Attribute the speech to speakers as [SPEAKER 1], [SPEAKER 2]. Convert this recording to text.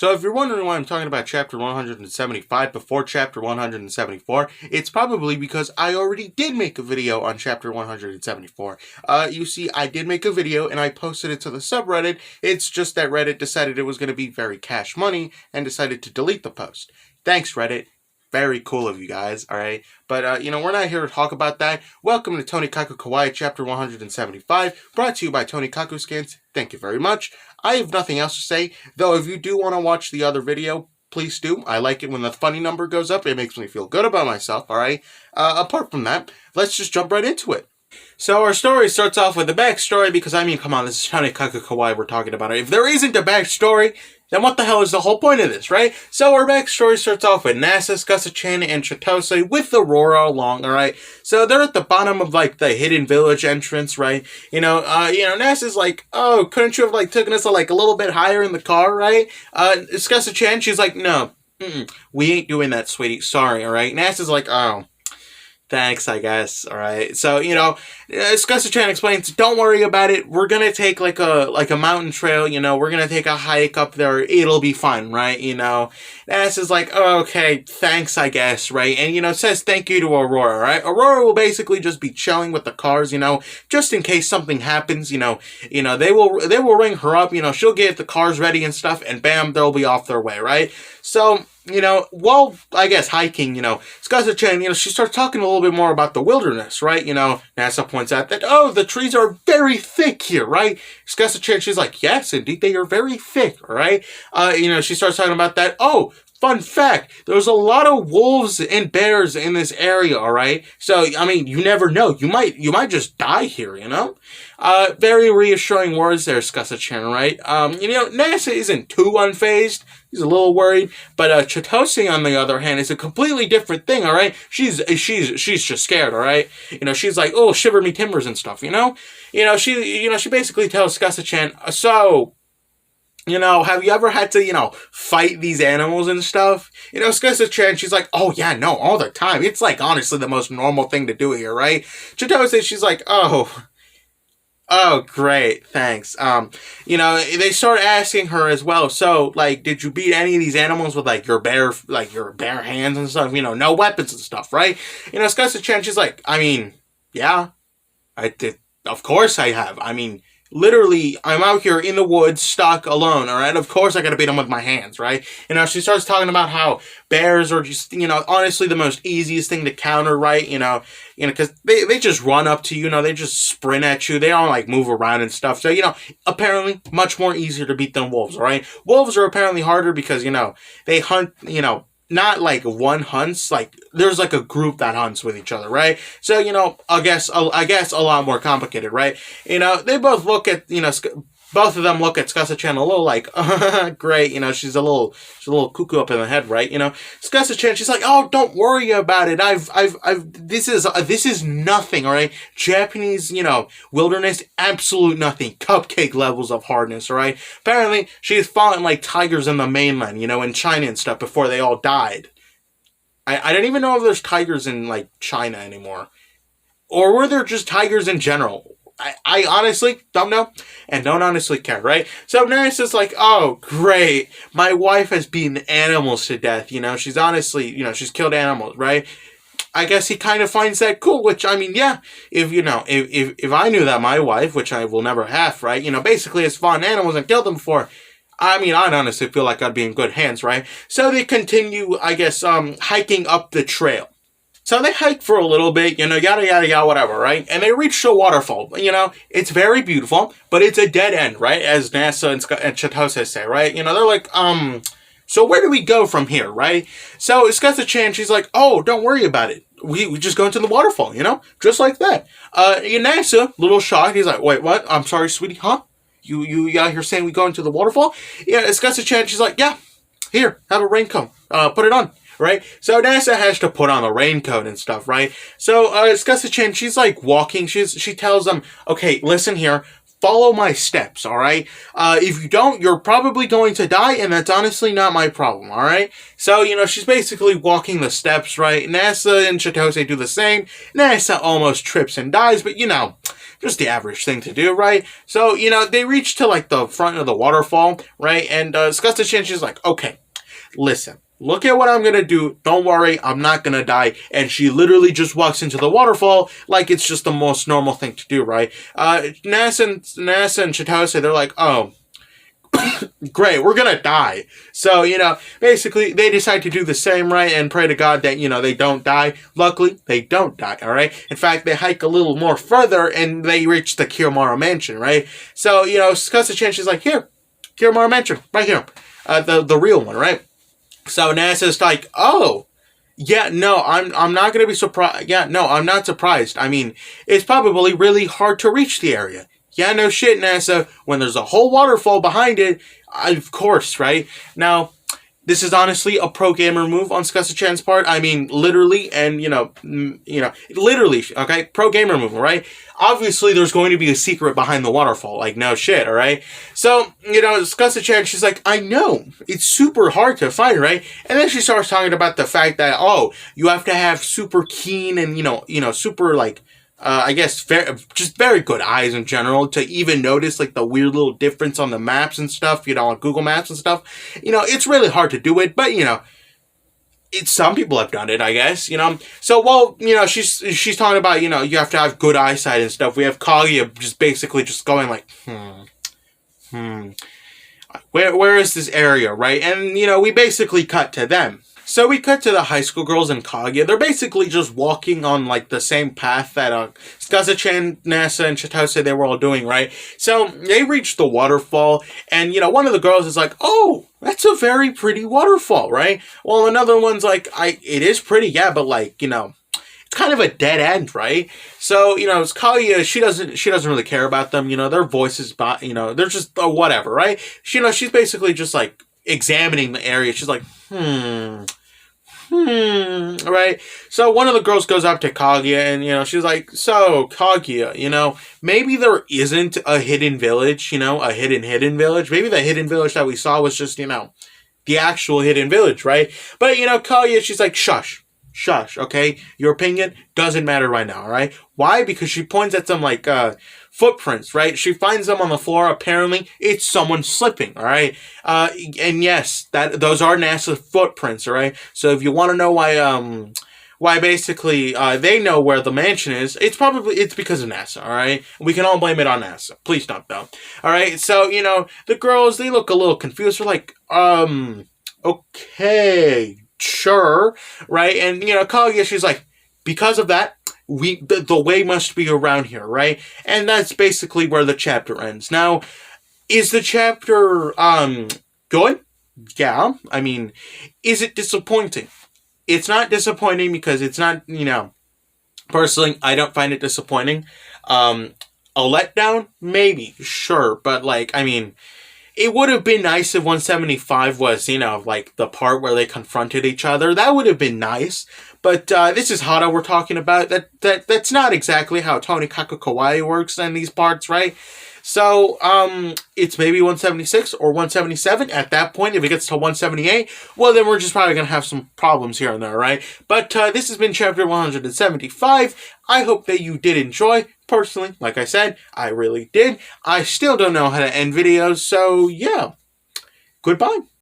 [SPEAKER 1] So if you're wondering why I'm talking about chapter 175 before chapter 174, it's probably because I already did make a video on chapter 174. You see, I did make a video and I posted it to the subreddit. It's just that Reddit decided it was going to be very cash money and decided to delete the post. Thanks, Reddit. Very cool of you guys, alright? But, we're not here to talk about that. Welcome to Tonikaku Kawaii chapter 175, brought to you by Tonikaku Skins. Thank you very much. I have nothing else to say, though if you do want to watch the other video, please do. I like it when the funny number goes up. It makes me feel good about myself, alright? Apart from that, let's just jump right into it. So our story starts off with the backstory, because come on, this is Tonikaku Kawaii, we're talking about it. If there isn't a backstory, then what the hell is the whole point of this, right? So our backstory starts off with Nasa, Tsukasa-chan, and Chitose with Aurora along, alright? So they're at the bottom of, the hidden village entrance, right? Nasa's like, oh, couldn't you have, taken us, a little bit higher in the car, right? Tsukasa-chan, she's like, no, we ain't doing that, sweetie, sorry, alright? Nasa's like, oh, thanks, I guess. All right. So, Tsukasa-chan explains, don't worry about it. We're going to take like a mountain trail, we're going to take a hike up there. It'll be fun, right? Nass is like, oh, okay, thanks, I guess, right? And, says thank you to Aurora, right? Aurora will basically just be chilling with the cars, just in case something happens, they will ring her up, she'll get the cars ready and stuff, and bam, they'll be off their way, right? So, while, I guess, hiking, Tsukasa-chan, she starts talking a little bit more about the wilderness, right? NASA points out that, oh, the trees are very thick here, right? Tsukasa-chan, she's like, yes, indeed, they are very thick, all right? She starts talking about that, oh, fun fact, there's a lot of wolves and bears in this area, all right? So, you never know. You might just die here, Very reassuring words there, Tsukasa-chan, right? NASA isn't too unfazed. He's a little worried, but Chitose, on the other hand, is a completely different thing, all right? She's just scared, all right? She's like, oh, shiver me timbers and stuff, She basically tells Tsukasa-chan, so, have you ever had to, fight these animals and stuff? Tsukasa-chan, she's like, oh, yeah, no, all the time. It's, honestly the most normal thing to do here, right? Chitose, she's like, oh, great, thanks. They start asking her as well, so, did you beat any of these animals with, your bare hands and stuff? No weapons and stuff, right? Tsukasa-chan, she's like, yeah, I did. Of course I have. Literally, I'm out here in the woods, stuck, alone, alright? Of course I gotta beat them with my hands, right? She starts talking about how bears are just, honestly the most easiest thing to counter, right? Because they just run up to you, they just sprint at you, they don't, move around and stuff. So, apparently, much more easier to beat than wolves, right? Wolves are apparently harder because, they hunt, not one hunts, there's a group that hunts with each other, right? So, I guess a lot more complicated, right? They both look at, both of them look at Tsukasa-chan a little great, she's a little cuckoo up in the head, right? Tsukasa-chan, she's like, oh, don't worry about it. This is nothing, all right? Japanese, wilderness, absolute nothing. Cupcake levels of hardness, all right? Apparently, she's fought like tigers in the mainland, in China and stuff before they all died. I don't even know if there's tigers in, China anymore. Or were there just tigers in general? I honestly don't know and don't honestly care, right? So Nasa's like, oh, great. My wife has beaten animals to death, She's honestly, she's killed animals, right? I guess he kind of finds that cool, which, yeah, if I knew that my wife, which I will never have, right, basically has fought animals and killed them before, I'd honestly feel like I'd be in good hands, right? So they continue, I guess, hiking up the trail. So they hike for a little bit, yada, yada, yada, whatever, right? And they reach the waterfall. It's very beautiful, but it's a dead end, right? As Nasa and Chitose say, right? They're like, so where do we go from here, right? So Tsukasa-chan, she's like, oh, don't worry about it. We just go into the waterfall, just like that. Nasa, little shocked, he's like, wait, what? I'm sorry, sweetie, huh? You out here saying we go into the waterfall? Yeah, Tsukasa-chan, she's like, yeah, here, have a raincoat, put it on. Right? So Nasa has to put on a raincoat and stuff, right? So Tsukasa-chan, she's walking, she tells them, okay, listen here, follow my steps, alright? If you don't, you're probably going to die, and that's honestly not my problem, alright? So, she's basically walking the steps, right? Nasa and Chitose do the same. Nasa almost trips and dies, but, just the average thing to do, right? So, they reach to, like, the front of the waterfall, right? And Tsukasa-chan, she's like, okay, listen. Look at what I'm going to do. Don't worry, I'm not going to die. And she literally just walks into the waterfall like it's just the most normal thing to do, right? Nasa and Chitose, they're like, oh, great, we're going to die. So, basically, they decide to do the same, right? And pray to God that, they don't die. Luckily, they don't die, all right? In fact, they hike a little more further and they reach the Kiyomaru Mansion, right? So, Tsukasa-chan, she's like, here, Kiyomaru Mansion, right here. The real one, right? So Nasa's like, oh, yeah, no, I'm not going to be surprised. Yeah, no, I'm not surprised. I mean, it's probably really hard to reach the area. Yeah, no shit, Nasa. When there's a whole waterfall behind it, of course, right? Now, this is honestly a pro gamer move on Tsukasa-chan's part. I mean, literally, and, literally, okay? Pro gamer move, right? Obviously, there's going to be a secret behind the waterfall. Like, no shit, all right? So, Tsukasa-chan, she's like, I know. It's super hard to find, right? And then she starts talking about the fact that, oh, you have to have super keen and, super, like, I guess, just very good eyes in general to even notice, like, the weird little difference on the maps and stuff, on Google Maps and stuff. It's really hard to do it, but, some people have done it, I guess, So, well, she's talking about, you have to have good eyesight and stuff. We have Kaguya just basically just going like, where is this area, right? And, we basically cut to them. So we cut to the high school girls in Kaguya. They're basically just walking on, like, the same path that Tsukasa-chan, Nasa, and Chitose, they were all doing, right? So they reach the waterfall, and, one of the girls is like, oh, that's a very pretty waterfall, right? Well, another one's like, it is pretty, yeah, but, like, it's kind of a dead end, right? So, it's Kaguya, she doesn't really care about them, their voices, they're just, whatever, right? She's basically just, like, examining the area. She's like, right? So one of the girls goes up to Kaguya and, she's like, so, Kaguya, maybe there isn't a hidden village, a hidden village. Maybe the hidden village that we saw was just, the actual hidden village, right? But, Kaguya, she's like, shush, okay? Your opinion doesn't matter right now, all right? Why? Because she points at some, like, footprints, right? She finds them on the floor. Apparently, it's someone slipping, all right? And yes, those are NASA footprints, all right? So if you want to know why basically they know where the mansion is, it's because of NASA, all right? We can all blame it on NASA. Please don't, though. All right? So, the girls, they look a little confused. They're like, okay, sure, right? And, Kaguya, she's like, because of that, the way must be around here, right? And that's basically where the chapter ends. Now, is the chapter good? Yeah. I mean, is it disappointing? It's not disappointing because it's not, personally, I don't find it disappointing. A letdown? Maybe, sure. But, like, I mean, it would have been nice if 175 was, like, the part where they confronted each other. That would have been nice. But this is Hana we're talking about. That's not exactly how tonikaku kawaii works in these parts, right? So, it's maybe 176 or 177. At that point, if it gets to 178, well, then we're just probably going to have some problems here and there, right? But this has been chapter 175. I hope that you did enjoy. Personally, like I said, I really did. I still don't know how to end videos, so yeah. Goodbye.